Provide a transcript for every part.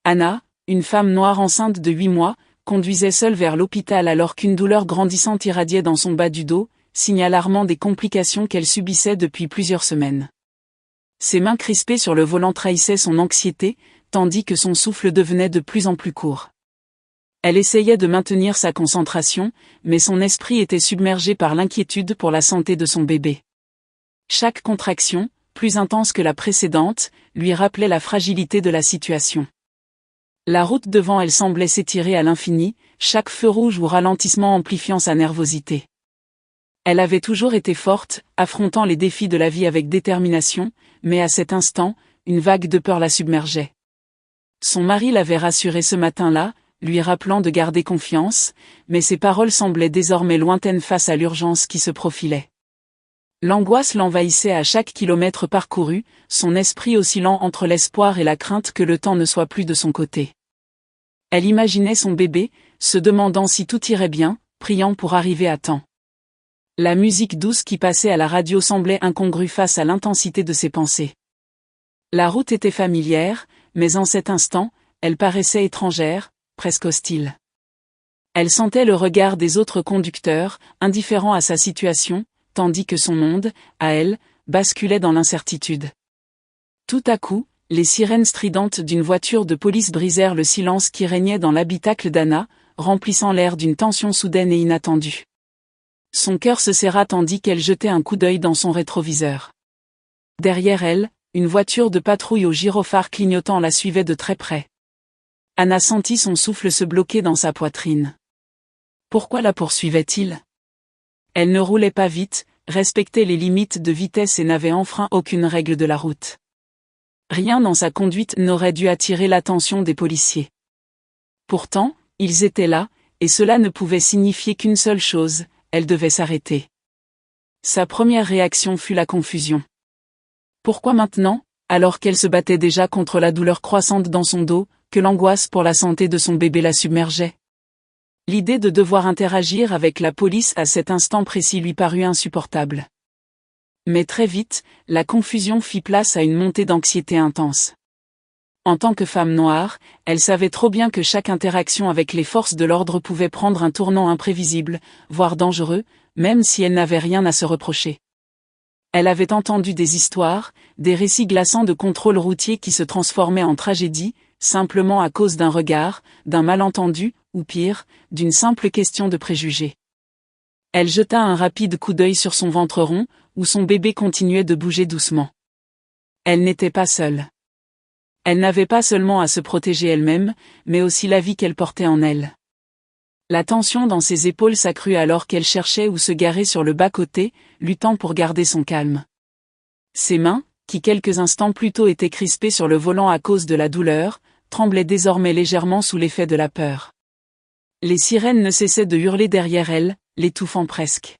Anna, une femme noire enceinte de 8 mois, conduisait seule vers l'hôpital alors qu'une douleur grandissante irradiait dans son bas du dos, signe alarmant des complications qu'elle subissait depuis plusieurs semaines. Ses mains crispées sur le volant trahissaient son anxiété, tandis que son souffle devenait de plus en plus court. Elle essayait de maintenir sa concentration, mais son esprit était submergé par l'inquiétude pour la santé de son bébé. Chaque contraction, plus intense que la précédente, lui rappelait la fragilité de la situation. La route devant elle semblait s'étirer à l'infini, chaque feu rouge ou ralentissement amplifiant sa nervosité. Elle avait toujours été forte, affrontant les défis de la vie avec détermination, mais à cet instant, une vague de peur la submergeait. Son mari l'avait rassurée ce matin-là, lui rappelant de garder confiance, mais ses paroles semblaient désormais lointaines face à l'urgence qui se profilait. L'angoisse l'envahissait à chaque kilomètre parcouru, son esprit oscillant entre l'espoir et la crainte que le temps ne soit plus de son côté. Elle imaginait son bébé, se demandant si tout irait bien, priant pour arriver à temps. La musique douce qui passait à la radio semblait incongrue face à l'intensité de ses pensées. La route était familière, mais en cet instant, elle paraissait étrangère, presque hostile. Elle sentait le regard des autres conducteurs, indifférents à sa situation, tandis que son monde, à elle, basculait dans l'incertitude. Tout à coup, les sirènes stridentes d'une voiture de police brisèrent le silence qui régnait dans l'habitacle d'Anna, remplissant l'air d'une tension soudaine et inattendue. Son cœur se serra tandis qu'elle jetait un coup d'œil dans son rétroviseur. Derrière elle, une voiture de patrouille au gyrophare clignotant la suivait de très près. Anna sentit son souffle se bloquer dans sa poitrine. Pourquoi la poursuivait-il ? Elle ne roulait pas vite, respectait les limites de vitesse et n'avait enfreint aucune règle de la route. Rien dans sa conduite n'aurait dû attirer l'attention des policiers. Pourtant, ils étaient là, et cela ne pouvait signifier qu'une seule chose, elle devait s'arrêter. Sa première réaction fut la confusion. Pourquoi maintenant, alors qu'elle se battait déjà contre la douleur croissante dans son dos, que l'angoisse pour la santé de son bébé la submergeait ? L'idée de devoir interagir avec la police à cet instant précis lui parut insupportable. Mais très vite, la confusion fit place à une montée d'anxiété intense. En tant que femme noire, elle savait trop bien que chaque interaction avec les forces de l'ordre pouvait prendre un tournant imprévisible, voire dangereux, même si elle n'avait rien à se reprocher. Elle avait entendu des histoires, des récits glaçants de contrôle routier qui se transformaient en tragédie, simplement à cause d'un regard, d'un malentendu, ou pire, d'une simple question de préjugés. Elle jeta un rapide coup d'œil sur son ventre rond, où son bébé continuait de bouger doucement. Elle n'était pas seule. Elle n'avait pas seulement à se protéger elle-même, mais aussi la vie qu'elle portait en elle. La tension dans ses épaules s'accrut alors qu'elle cherchait où se garer sur le bas-côté, luttant pour garder son calme. Ses mains, qui quelques instants plus tôt étaient crispées sur le volant à cause de la douleur, tremblaient désormais légèrement sous l'effet de la peur. Les sirènes ne cessaient de hurler derrière elle, l'étouffant presque.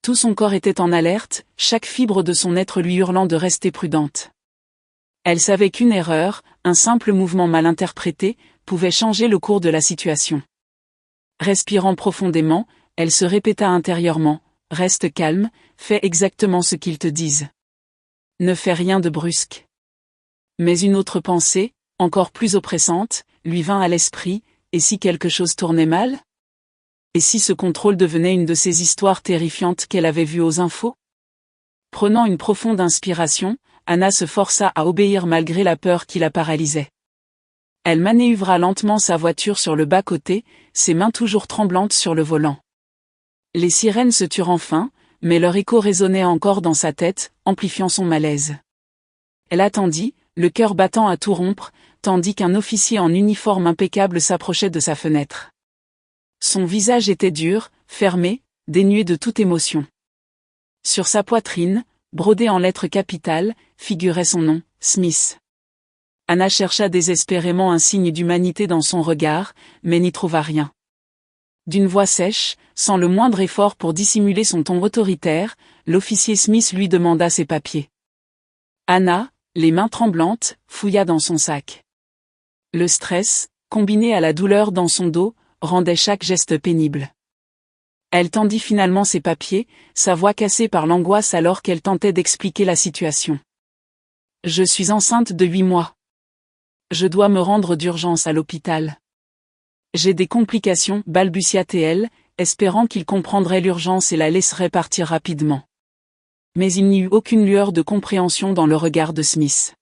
Tout son corps était en alerte, chaque fibre de son être lui hurlant de rester prudente. Elle savait qu'une erreur, un simple mouvement mal interprété, pouvait changer le cours de la situation. Respirant profondément, elle se répéta intérieurement, « Reste calme, fais exactement ce qu'ils te disent. Ne fais rien de brusque. » Mais une autre pensée, encore plus oppressante, lui vint à l'esprit, et si quelque chose tournait mal ? Et si ce contrôle devenait une de ces histoires terrifiantes qu'elle avait vues aux infos ? Prenant une profonde inspiration, Anna se força à obéir malgré la peur qui la paralysait. Elle manœuvra lentement sa voiture sur le bas-côté, ses mains toujours tremblantes sur le volant. Les sirènes se turent enfin, mais leur écho résonnait encore dans sa tête, amplifiant son malaise. Elle attendit, le cœur battant à tout rompre, tandis qu'un officier en uniforme impeccable s'approchait de sa fenêtre. Son visage était dur, fermé, dénué de toute émotion. Sur sa poitrine, brodé en lettres capitales, figurait son nom, Smith. Anna chercha désespérément un signe d'humanité dans son regard, mais n'y trouva rien. D'une voix sèche, sans le moindre effort pour dissimuler son ton autoritaire, l'officier Smith lui demanda ses papiers. Anna, les mains tremblantes, fouilla dans son sac. Le stress, combiné à la douleur dans son dos, rendait chaque geste pénible. Elle tendit finalement ses papiers, sa voix cassée par l'angoisse alors qu'elle tentait d'expliquer la situation. « Je suis enceinte de 8 mois. Je dois me rendre d'urgence à l'hôpital. J'ai des complications, balbutia-t-elle, espérant qu'il comprendrait l'urgence et la laisserait partir rapidement. Mais il n'y eut aucune lueur de compréhension dans le regard de Smith.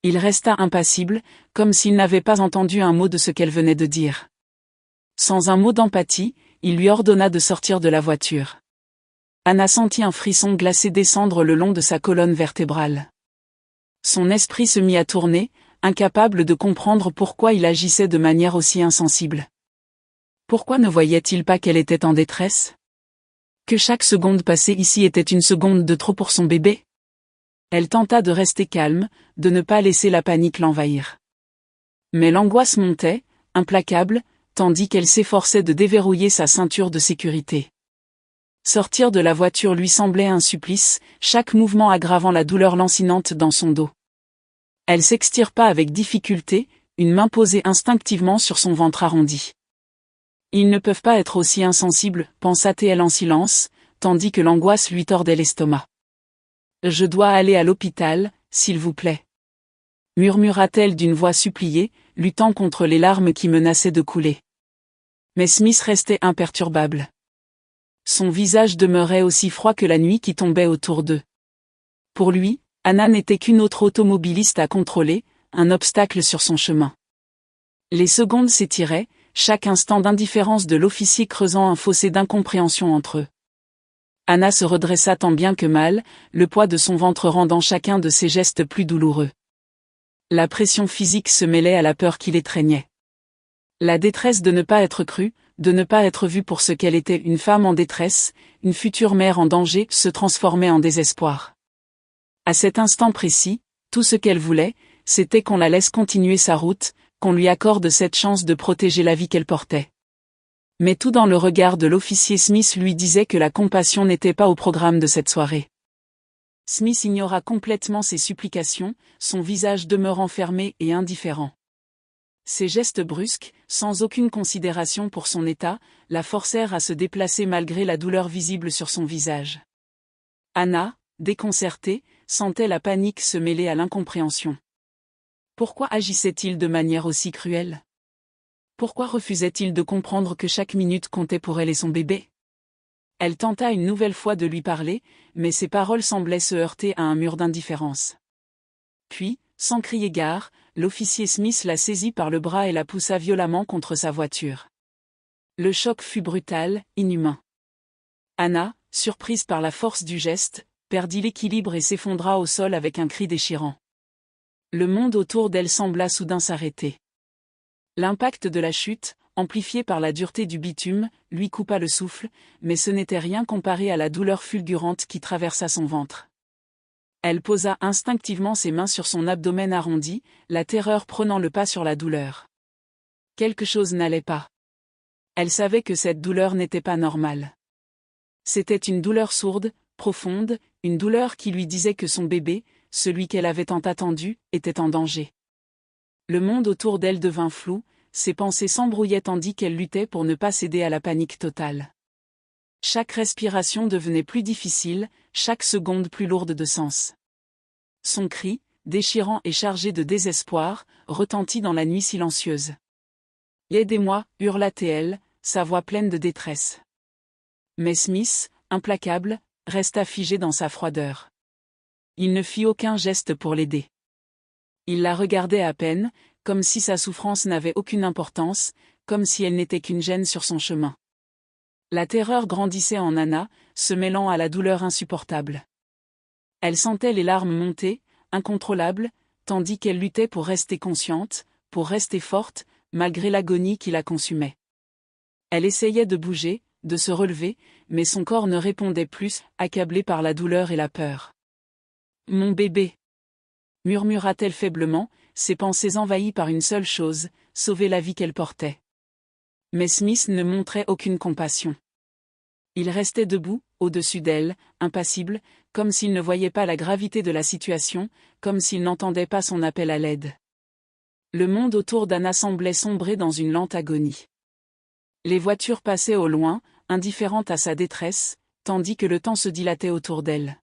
Il resta impassible, comme s'il n'avait pas entendu un mot de ce qu'elle venait de dire. Sans un mot d'empathie, il lui ordonna de sortir de la voiture. Anna sentit un frisson glacé descendre le long de sa colonne vertébrale. Son esprit se mit à tourner, incapable de comprendre pourquoi il agissait de manière aussi insensible. Pourquoi ne voyait-il pas qu'elle était en détresse ? Que chaque seconde passée ici était une seconde de trop pour son bébé ? Elle tenta de rester calme, de ne pas laisser la panique l'envahir. Mais l'angoisse montait, implacable, tandis qu'elle s'efforçait de déverrouiller sa ceinture de sécurité. Sortir de la voiture lui semblait un supplice, chaque mouvement aggravant la douleur lancinante dans son dos. Elle s'extirpa avec difficulté, une main posée instinctivement sur son ventre arrondi. Ils ne peuvent pas être aussi insensibles, pensa-t-elle en silence, tandis que l'angoisse lui tordait l'estomac. Je dois aller à l'hôpital, s'il vous plaît. Murmura-t-elle d'une voix suppliée, luttant contre les larmes qui menaçaient de couler. Mais Smith restait imperturbable. Son visage demeurait aussi froid que la nuit qui tombait autour d'eux. Pour lui, Anna n'était qu'une autre automobiliste à contrôler, un obstacle sur son chemin. Les secondes s'étiraient, chaque instant d'indifférence de l'officier creusant un fossé d'incompréhension entre eux. Anna se redressa tant bien que mal, le poids de son ventre rendant chacun de ses gestes plus douloureux. La pression physique se mêlait à la peur qui l'étreignait. La détresse de ne pas être crue, de ne pas être vue pour ce qu'elle était, une femme en détresse, une future mère en danger, se transformait en désespoir. À cet instant précis, tout ce qu'elle voulait, c'était qu'on la laisse continuer sa route, qu'on lui accorde cette chance de protéger la vie qu'elle portait. Mais tout dans le regard de l'officier Smith lui disait que la compassion n'était pas au programme de cette soirée. Smith ignora complètement ses supplications, son visage demeurant fermé et indifférent. Ses gestes brusques, sans aucune considération pour son état, la forcèrent à se déplacer malgré la douleur visible sur son visage. Anna, déconcertée, sentait la panique se mêler à l'incompréhension. Pourquoi agissait-il de manière aussi cruelle ? Pourquoi refusait-il de comprendre que chaque minute comptait pour elle et son bébé ? Elle tenta une nouvelle fois de lui parler, mais ses paroles semblaient se heurter à un mur d'indifférence. Puis, sans crier gare, l'officier Smith la saisit par le bras et la poussa violemment contre sa voiture. Le choc fut brutal, inhumain. Anna, surprise par la force du geste, perdit l'équilibre et s'effondra au sol avec un cri déchirant. Le monde autour d'elle sembla soudain s'arrêter. L'impact de la chute, amplifié par la dureté du bitume, lui coupa le souffle, mais ce n'était rien comparé à la douleur fulgurante qui traversa son ventre. Elle posa instinctivement ses mains sur son abdomen arrondi, la terreur prenant le pas sur la douleur. Quelque chose n'allait pas. Elle savait que cette douleur n'était pas normale. C'était une douleur sourde, profonde, une douleur qui lui disait que son bébé, celui qu'elle avait tant attendu, était en danger. Le monde autour d'elle devint flou, ses pensées s'embrouillaient tandis qu'elle luttait pour ne pas céder à la panique totale. Chaque respiration devenait plus difficile, chaque seconde plus lourde de sens. Son cri, déchirant et chargé de désespoir, retentit dans la nuit silencieuse. « Aidez-moi » hurla-t-elle, sa voix pleine de détresse. Mais Smith, implacable, resta figé dans sa froideur. Il ne fit aucun geste pour l'aider. Il la regardait à peine, comme si sa souffrance n'avait aucune importance, comme si elle n'était qu'une gêne sur son chemin. La terreur grandissait en Anna, se mêlant à la douleur insupportable. Elle sentait les larmes monter, incontrôlables, tandis qu'elle luttait pour rester consciente, pour rester forte, malgré l'agonie qui la consumait. Elle essayait de bouger, de se relever, mais son corps ne répondait plus, accablé par la douleur et la peur. « Mon bébé » murmura-t-elle faiblement, ses pensées envahies par une seule chose, sauver la vie qu'elle portait. Mais Smith ne montrait aucune compassion. Il restait debout, au-dessus d'elle, impassible, comme s'il ne voyait pas la gravité de la situation, comme s'il n'entendait pas son appel à l'aide. Le monde autour d'Anna semblait sombrer dans une lente agonie. Les voitures passaient au loin, indifférentes à sa détresse, tandis que le temps se dilatait autour d'elle.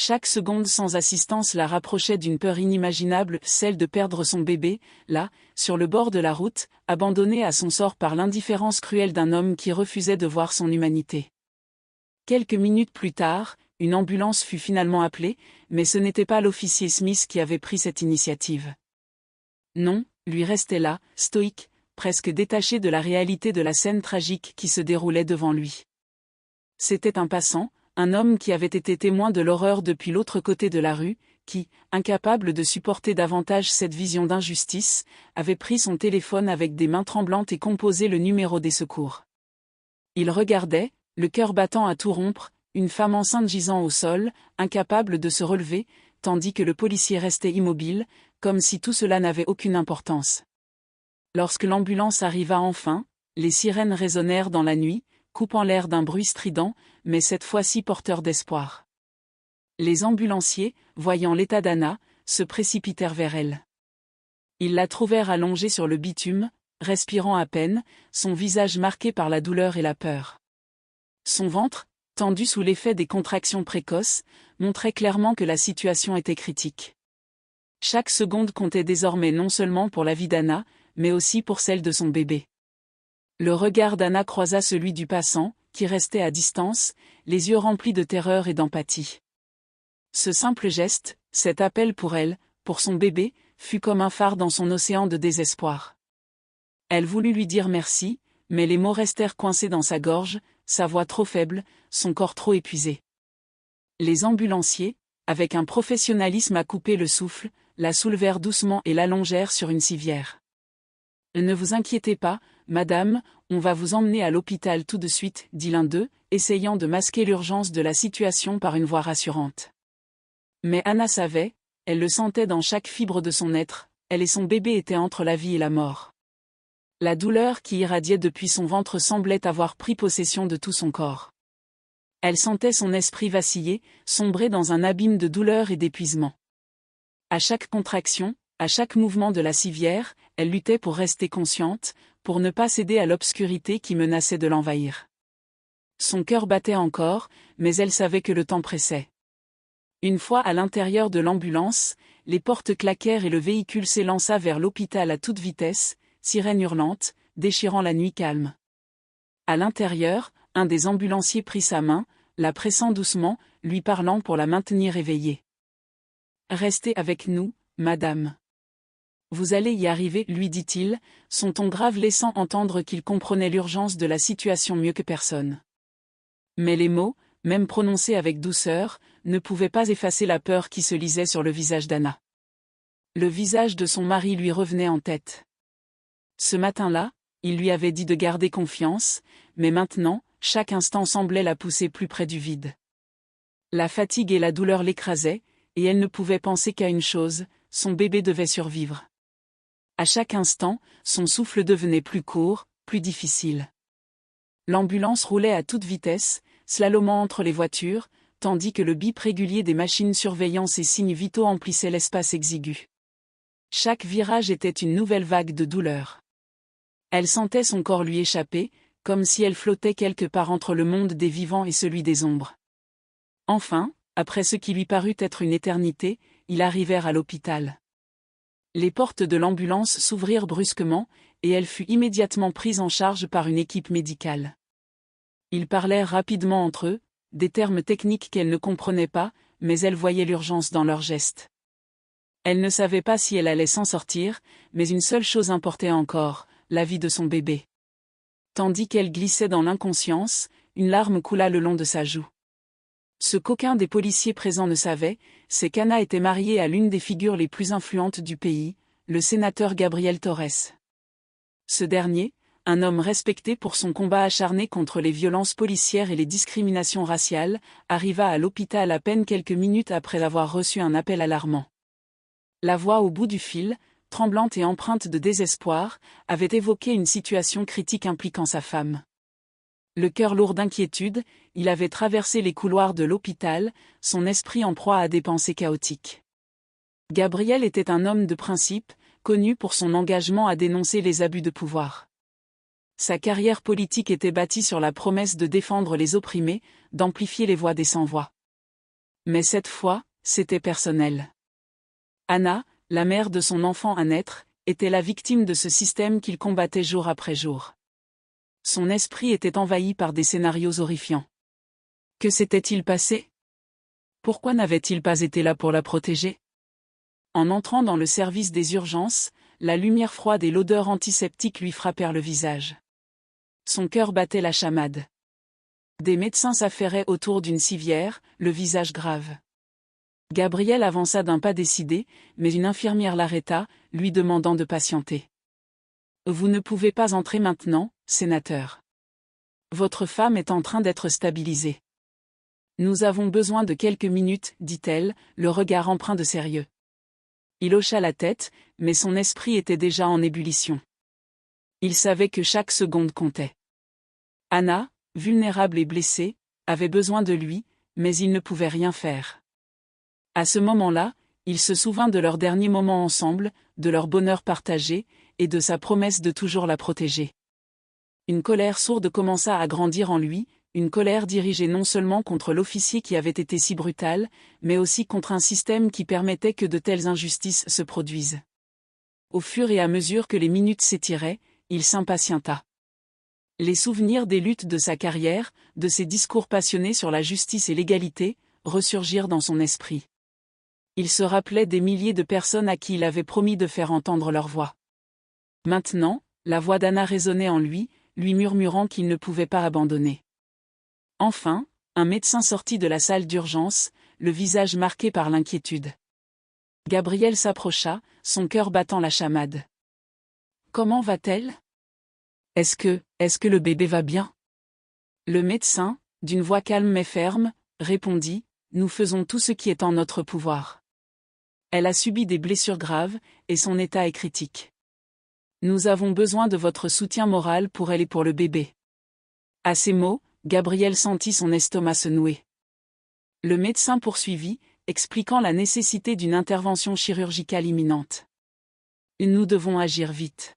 Chaque seconde sans assistance la rapprochait d'une peur inimaginable, celle de perdre son bébé, là, sur le bord de la route, abandonné à son sort par l'indifférence cruelle d'un homme qui refusait de voir son humanité. Quelques minutes plus tard, une ambulance fut finalement appelée, mais ce n'était pas l'officier Smith qui avait pris cette initiative. Non, lui restait là, stoïque, presque détaché de la réalité de la scène tragique qui se déroulait devant lui. C'était un passant, un homme qui avait été témoin de l'horreur depuis l'autre côté de la rue, qui, incapable de supporter davantage cette vision d'injustice, avait pris son téléphone avec des mains tremblantes et composé le numéro des secours. Il regardait, le cœur battant à tout rompre, une femme enceinte gisant au sol, incapable de se relever, tandis que le policier restait immobile, comme si tout cela n'avait aucune importance. Lorsque l'ambulance arriva enfin, les sirènes résonnèrent dans la nuit, coupant l'air d'un bruit strident, mais cette fois-ci porteur d'espoir. Les ambulanciers, voyant l'état d'Anna, se précipitèrent vers elle. Ils la trouvèrent allongée sur le bitume, respirant à peine, son visage marqué par la douleur et la peur. Son ventre, tendu sous l'effet des contractions précoces, montrait clairement que la situation était critique. Chaque seconde comptait désormais non seulement pour la vie d'Anna, mais aussi pour celle de son bébé. Le regard d'Anna croisa celui du passant, qui restait à distance, les yeux remplis de terreur et d'empathie. Ce simple geste, cet appel pour elle, pour son bébé, fut comme un phare dans son océan de désespoir. Elle voulut lui dire merci, mais les mots restèrent coincés dans sa gorge, sa voix trop faible, son corps trop épuisé. Les ambulanciers, avec un professionnalisme à couper le souffle, la soulevèrent doucement et l'allongèrent sur une civière. « Ne vous inquiétez pas, madame, on va vous emmener à l'hôpital tout de suite, » dit l'un d'eux, essayant de masquer l'urgence de la situation par une voix rassurante. Mais Anna savait, elle le sentait dans chaque fibre de son être, elle et son bébé étaient entre la vie et la mort. La douleur qui irradiait depuis son ventre semblait avoir pris possession de tout son corps. Elle sentait son esprit vaciller, sombrer dans un abîme de douleur et d'épuisement. À chaque contraction, à chaque mouvement de la civière, elle luttait pour rester consciente, pour ne pas céder à l'obscurité qui menaçait de l'envahir. Son cœur battait encore, mais elle savait que le temps pressait. Une fois à l'intérieur de l'ambulance, les portes claquèrent et le véhicule s'élança vers l'hôpital à toute vitesse, sirène hurlante, déchirant la nuit calme. À l'intérieur, un des ambulanciers prit sa main, la pressant doucement, lui parlant pour la maintenir éveillée. « Restez avec nous, madame. Vous allez y arriver, » lui dit-il, son ton grave laissant entendre qu'il comprenait l'urgence de la situation mieux que personne. Mais les mots, même prononcés avec douceur, ne pouvaient pas effacer la peur qui se lisait sur le visage d'Anna. Le visage de son mari lui revenait en tête. Ce matin-là, il lui avait dit de garder confiance, mais maintenant, chaque instant semblait la pousser plus près du vide. La fatigue et la douleur l'écrasaient, et elle ne pouvait penser qu'à une chose, son bébé devait survivre. À chaque instant, son souffle devenait plus court, plus difficile. L'ambulance roulait à toute vitesse, slalomant entre les voitures, tandis que le bip régulier des machines surveillant ses signes vitaux emplissait l'espace exigu. Chaque virage était une nouvelle vague de douleur. Elle sentait son corps lui échapper, comme si elle flottait quelque part entre le monde des vivants et celui des ombres. Enfin, après ce qui lui parut être une éternité, ils arrivèrent à l'hôpital. Les portes de l'ambulance s'ouvrirent brusquement, et elle fut immédiatement prise en charge par une équipe médicale. Ils parlèrent rapidement entre eux, des termes techniques qu'elle ne comprenait pas, mais elle voyait l'urgence dans leurs gestes. Elle ne savait pas si elle allait s'en sortir, mais une seule chose importait encore, la vie de son bébé. Tandis qu'elle glissait dans l'inconscience, une larme coula le long de sa joue. Ce qu'aucun des policiers présents ne savait, c'est qu'Anna était mariée à l'une des figures les plus influentes du pays, le sénateur Gabriel Torres. Ce dernier, un homme respecté pour son combat acharné contre les violences policières et les discriminations raciales, arriva à l'hôpital à peine quelques minutes après avoir reçu un appel alarmant. La voix au bout du fil, tremblante et empreinte de désespoir, avait évoqué une situation critique impliquant sa femme. Le cœur lourd d'inquiétude, il avait traversé les couloirs de l'hôpital, son esprit en proie à des pensées chaotiques. Gabriel était un homme de principe, connu pour son engagement à dénoncer les abus de pouvoir. Sa carrière politique était bâtie sur la promesse de défendre les opprimés, d'amplifier les voix des sans-voix. Mais cette fois, c'était personnel. Anna, la mère de son enfant à naître, était la victime de ce système qu'il combattait jour après jour. Son esprit était envahi par des scénarios horrifiants. Que s'était-il passé? Pourquoi n'avait-il pas été là pour la protéger? En entrant dans le service des urgences, la lumière froide et l'odeur antiseptique lui frappèrent le visage. Son cœur battait la chamade. Des médecins s'affairaient autour d'une civière, le visage grave. Gabriel avança d'un pas décidé, mais une infirmière l'arrêta, lui demandant de patienter. « Vous ne pouvez pas entrer maintenant, sénateur. Votre femme est en train d'être stabilisée. Nous avons besoin de quelques minutes, dit-elle, le regard empreint de sérieux. Il hocha la tête, mais son esprit était déjà en ébullition. Il savait que chaque seconde comptait. Anna, vulnérable et blessée, avait besoin de lui, mais il ne pouvait rien faire. À ce moment-là, il se souvint de leurs derniers moments ensemble, de leur bonheur partagé, et de sa promesse de toujours la protéger. Une colère sourde commença à grandir en lui, une colère dirigée non seulement contre l'officier qui avait été si brutal, mais aussi contre un système qui permettait que de telles injustices se produisent. Au fur et à mesure que les minutes s'étiraient, il s'impatienta. Les souvenirs des luttes de sa carrière, de ses discours passionnés sur la justice et l'égalité, ressurgirent dans son esprit. Il se rappelait des milliers de personnes à qui il avait promis de faire entendre leur voix. Maintenant, la voix d'Anna résonnait en lui, lui murmurant qu'il ne pouvait pas abandonner. Enfin, un médecin sortit de la salle d'urgence, le visage marqué par l'inquiétude. Gabriel s'approcha, son cœur battant la chamade. « Comment va-t-elle ? Est-ce que le bébé va bien ?» Le médecin, d'une voix calme mais ferme, répondit, « Nous faisons tout ce qui est en notre pouvoir. Elle a subi des blessures graves, et son état est critique. Nous avons besoin de votre soutien moral pour elle et pour le bébé. » À ces mots, Gabriel sentit son estomac se nouer. Le médecin poursuivit, expliquant la nécessité d'une intervention chirurgicale imminente. « Nous devons agir vite.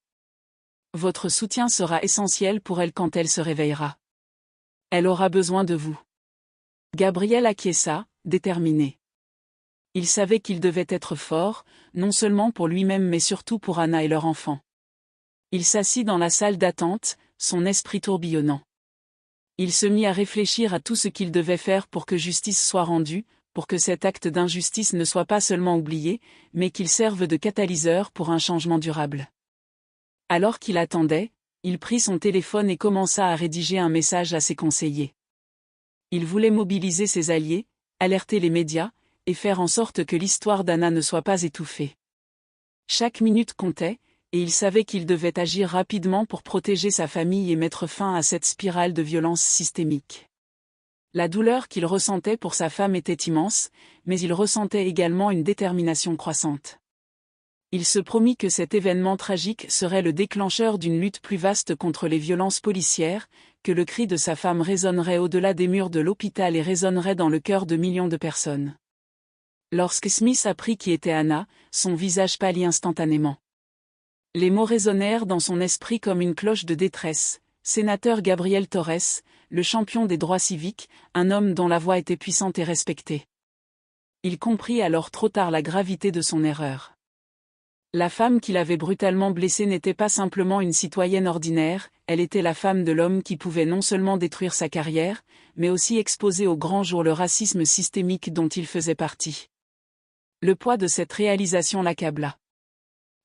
Votre soutien sera essentiel pour elle quand elle se réveillera. Elle aura besoin de vous. » Gabriel acquiesça, déterminé. Il savait qu'il devait être fort, non seulement pour lui-même mais surtout pour Anna et leur enfant. Il s'assit dans la salle d'attente, son esprit tourbillonnant. Il se mit à réfléchir à tout ce qu'il devait faire pour que justice soit rendue, pour que cet acte d'injustice ne soit pas seulement oublié, mais qu'il serve de catalyseur pour un changement durable. Alors qu'il attendait, il prit son téléphone et commença à rédiger un message à ses conseillers. Il voulait mobiliser ses alliés, alerter les médias, et faire en sorte que l'histoire d'Anna ne soit pas étouffée. Chaque minute comptait, et il savait qu'il devait agir rapidement pour protéger sa famille et mettre fin à cette spirale de violence systémique. La douleur qu'il ressentait pour sa femme était immense, mais il ressentait également une détermination croissante. Il se promit que cet événement tragique serait le déclencheur d'une lutte plus vaste contre les violences policières, que le cri de sa femme résonnerait au-delà des murs de l'hôpital et résonnerait dans le cœur de millions de personnes. Lorsque Smith apprit qui était Anna, son visage pâlit instantanément. Les mots résonnèrent dans son esprit comme une cloche de détresse. Sénateur Gabriel Torres, le champion des droits civiques, un homme dont la voix était puissante et respectée. Il comprit alors trop tard la gravité de son erreur. La femme qu'il avait brutalement blessée n'était pas simplement une citoyenne ordinaire, elle était la femme de l'homme qui pouvait non seulement détruire sa carrière, mais aussi exposer au grand jour le racisme systémique dont il faisait partie. Le poids de cette réalisation l'accabla.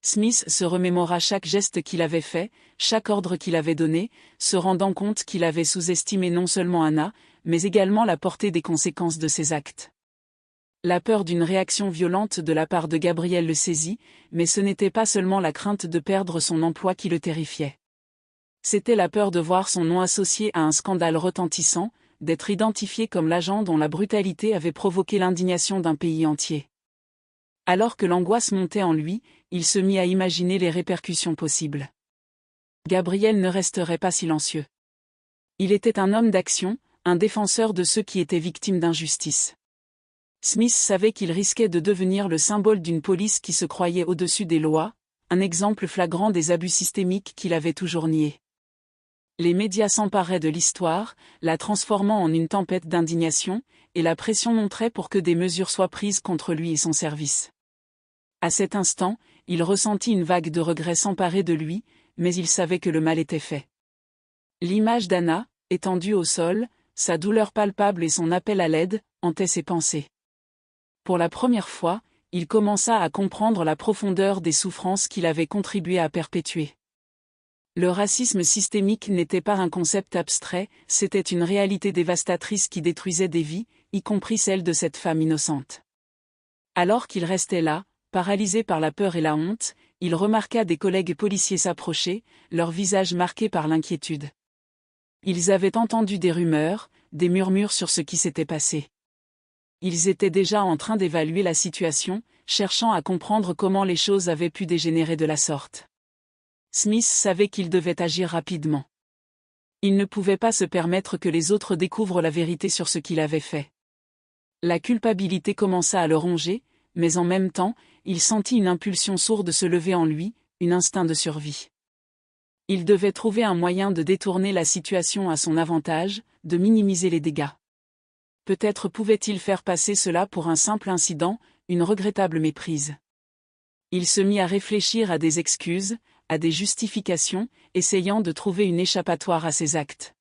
Smith se remémora chaque geste qu'il avait fait, chaque ordre qu'il avait donné, se rendant compte qu'il avait sous-estimé non seulement Anna, mais également la portée des conséquences de ses actes. La peur d'une réaction violente de la part de Gabriel le saisit, mais ce n'était pas seulement la crainte de perdre son emploi qui le terrifiait. C'était la peur de voir son nom associé à un scandale retentissant, d'être identifié comme l'agent dont la brutalité avait provoqué l'indignation d'un pays entier. Alors que l'angoisse montait en lui, il se mit à imaginer les répercussions possibles. Gabriel ne resterait pas silencieux. Il était un homme d'action, un défenseur de ceux qui étaient victimes d'injustice. Smith savait qu'il risquait de devenir le symbole d'une police qui se croyait au-dessus des lois, un exemple flagrant des abus systémiques qu'il avait toujours niés. Les médias s'emparaient de l'histoire, la transformant en une tempête d'indignation, et la pression montrait pour que des mesures soient prises contre lui et son service. À cet instant, il ressentit une vague de regret s'emparer de lui, mais il savait que le mal était fait. L'image d'Anna, étendue au sol, sa douleur palpable et son appel à l'aide, hantaient ses pensées. Pour la première fois, il commença à comprendre la profondeur des souffrances qu'il avait contribué à perpétuer. Le racisme systémique n'était pas un concept abstrait, c'était une réalité dévastatrice qui détruisait des vies, y compris celle de cette femme innocente. Alors qu'il restait là, paralysé par la peur et la honte, il remarqua des collègues policiers s'approcher, leurs visages marqués par l'inquiétude. Ils avaient entendu des rumeurs, des murmures sur ce qui s'était passé. Ils étaient déjà en train d'évaluer la situation, cherchant à comprendre comment les choses avaient pu dégénérer de la sorte. Smith savait qu'il devait agir rapidement. Il ne pouvait pas se permettre que les autres découvrent la vérité sur ce qu'il avait fait. La culpabilité commença à le ronger, mais en même temps, il sentit une impulsion sourde se lever en lui, un instinct de survie. Il devait trouver un moyen de détourner la situation à son avantage, de minimiser les dégâts. Peut-être pouvait-il faire passer cela pour un simple incident, une regrettable méprise. Il se mit à réfléchir à des excuses, à des justifications, essayant de trouver une échappatoire à ses actes.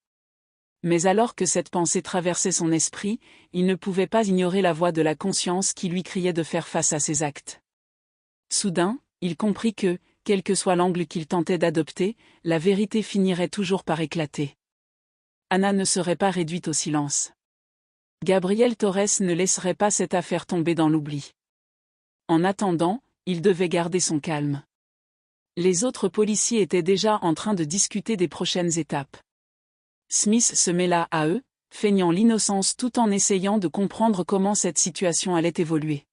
Mais alors que cette pensée traversait son esprit, il ne pouvait pas ignorer la voix de la conscience qui lui criait de faire face à ses actes. Soudain, il comprit que, quel que soit l'angle qu'il tentait d'adopter, la vérité finirait toujours par éclater. Anna ne serait pas réduite au silence. Gabriel Torres ne laisserait pas cette affaire tomber dans l'oubli. En attendant, il devait garder son calme. Les autres policiers étaient déjà en train de discuter des prochaines étapes. Smith se mêla à eux, feignant l'innocence tout en essayant de comprendre comment cette situation allait évoluer.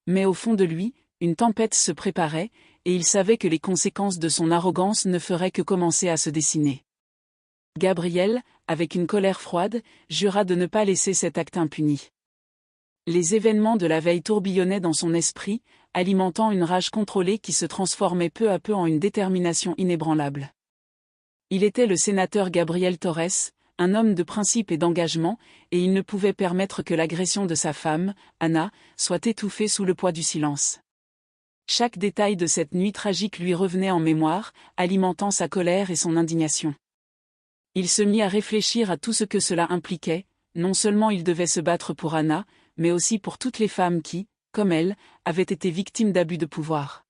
Mais au fond de lui, une tempête se préparait, et il savait que les conséquences de son arrogance ne feraient que commencer à se dessiner. Gabriel, avec une colère froide, jura de ne pas laisser cet acte impuni. Les événements de la veille tourbillonnaient dans son esprit, alimentant une rage contrôlée qui se transformait peu à peu en une détermination inébranlable. Il était le sénateur Gabriel Torres, un homme de principe et d'engagement, et il ne pouvait permettre que l'agression de sa femme, Anna, soit étouffée sous le poids du silence. Chaque détail de cette nuit tragique lui revenait en mémoire, alimentant sa colère et son indignation. Il se mit à réfléchir à tout ce que cela impliquait, non seulement il devait se battre pour Anna, mais aussi pour toutes les femmes qui, comme elle, avaient été victimes d'abus de pouvoir.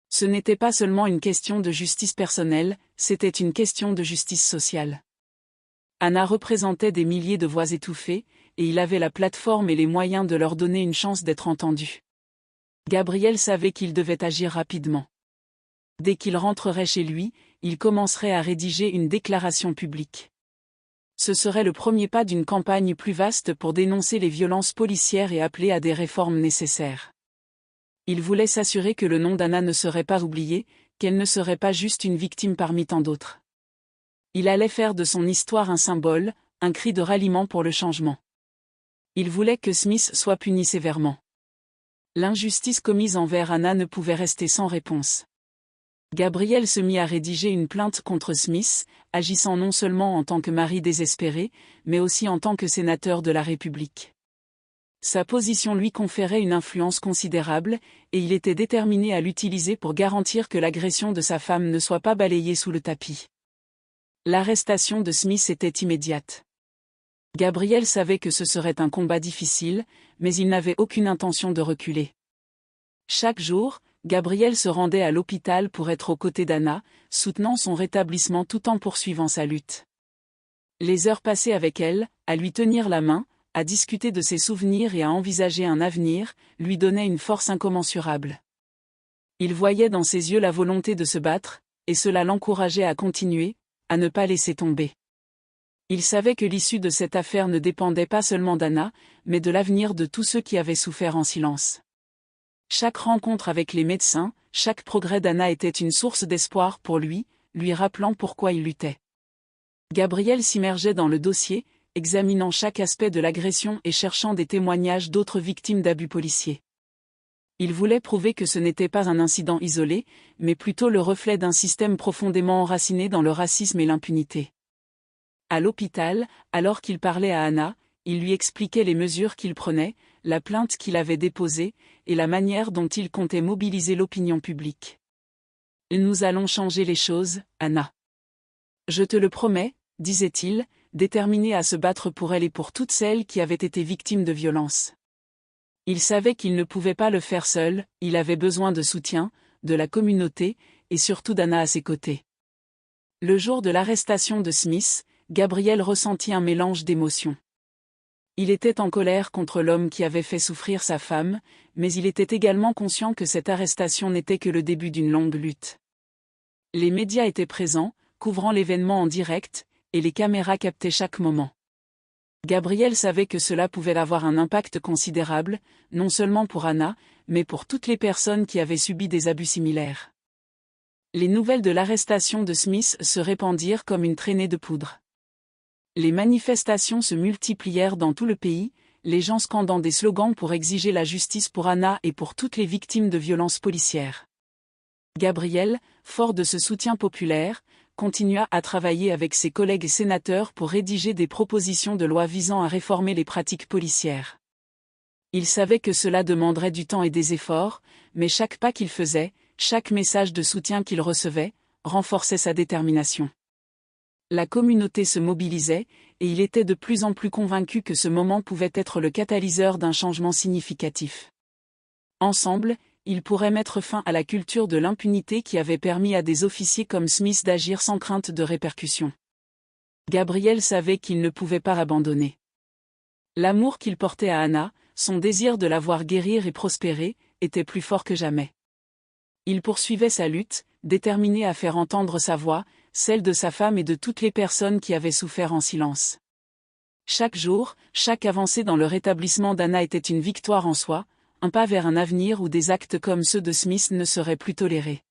Ce n'était pas seulement une question de justice personnelle, c'était une question de justice sociale. Anna représentait des milliers de voix étouffées, et il avait la plateforme et les moyens de leur donner une chance d'être entendus. Gabriel savait qu'il devait agir rapidement. Dès qu'il rentrerait chez lui, il commencerait à rédiger une déclaration publique. Ce serait le premier pas d'une campagne plus vaste pour dénoncer les violences policières et appeler à des réformes nécessaires. Il voulait s'assurer que le nom d'Anna ne serait pas oublié, qu'elle ne serait pas juste une victime parmi tant d'autres. Il allait faire de son histoire un symbole, un cri de ralliement pour le changement. Il voulait que Smith soit puni sévèrement. L'injustice commise envers Anna ne pouvait rester sans réponse. Gabriel se mit à rédiger une plainte contre Smith, agissant non seulement en tant que mari désespéré, mais aussi en tant que sénateur de la République. Sa position lui conférait une influence considérable, et il était déterminé à l'utiliser pour garantir que l'agression de sa femme ne soit pas balayée sous le tapis. L'arrestation de Smith était immédiate. Gabriel savait que ce serait un combat difficile, mais il n'avait aucune intention de reculer. Chaque jour, Gabriel se rendait à l'hôpital pour être aux côtés d'Anna, soutenant son rétablissement tout en poursuivant sa lutte. Les heures passées avec elle, à lui tenir la main, à discuter de ses souvenirs et à envisager un avenir, lui donnaient une force incommensurable. Il voyait dans ses yeux la volonté de se battre, et cela l'encourageait à continuer, à ne pas laisser tomber. Il savait que l'issue de cette affaire ne dépendait pas seulement d'Anna, mais de l'avenir de tous ceux qui avaient souffert en silence. Chaque rencontre avec les médecins, chaque progrès d'Anna était une source d'espoir pour lui rappelant pourquoi il luttait. Gabriel s'immergeait dans le dossier, examinant chaque aspect de l'agression et cherchant des témoignages d'autres victimes d'abus policiers. Il voulait prouver que ce n'était pas un incident isolé, mais plutôt le reflet d'un système profondément enraciné dans le racisme et l'impunité. À l'hôpital, alors qu'il parlait à Anna, il lui expliquait les mesures qu'il prenait, la plainte qu'il avait déposée, et la manière dont il comptait mobiliser l'opinion publique. « Nous allons changer les choses, Anna. Je te le promets, disait-il, déterminé à se battre pour elle et pour toutes celles qui avaient été victimes de violences. Il savait qu'il ne pouvait pas le faire seul, il avait besoin de soutien, de la communauté, et surtout d'Anna à ses côtés. Le jour de l'arrestation de Smith, Gabriel ressentit un mélange d'émotions. Il était en colère contre l'homme qui avait fait souffrir sa femme, mais il était également conscient que cette arrestation n'était que le début d'une longue lutte. Les médias étaient présents, couvrant l'événement en direct, et les caméras captaient chaque moment. Gabriel savait que cela pouvait avoir un impact considérable, non seulement pour Anna, mais pour toutes les personnes qui avaient subi des abus similaires. Les nouvelles de l'arrestation de Smith se répandirent comme une traînée de poudre. Les manifestations se multiplièrent dans tout le pays, les gens scandant des slogans pour exiger la justice pour Anna et pour toutes les victimes de violences policières. Gabriel, fort de ce soutien populaire, continua à travailler avec ses collègues sénateurs pour rédiger des propositions de loi visant à réformer les pratiques policières. Il savait que cela demanderait du temps et des efforts, mais chaque pas qu'il faisait, chaque message de soutien qu'il recevait, renforçait sa détermination. La communauté se mobilisait, et il était de plus en plus convaincu que ce moment pouvait être le catalyseur d'un changement significatif. Ensemble, ils pourraient mettre fin à la culture de l'impunité qui avait permis à des officiers comme Smith d'agir sans crainte de répercussions. Gabriel savait qu'il ne pouvait pas abandonner. L'amour qu'il portait à Anna, son désir de la voir guérir et prospérer, était plus fort que jamais. Il poursuivait sa lutte, déterminé à faire entendre sa voix, celle de sa femme et de toutes les personnes qui avaient souffert en silence. Chaque jour, chaque avancée dans le rétablissement d'Anna était une victoire en soi, un pas vers un avenir où des actes comme ceux de Smith ne seraient plus tolérés.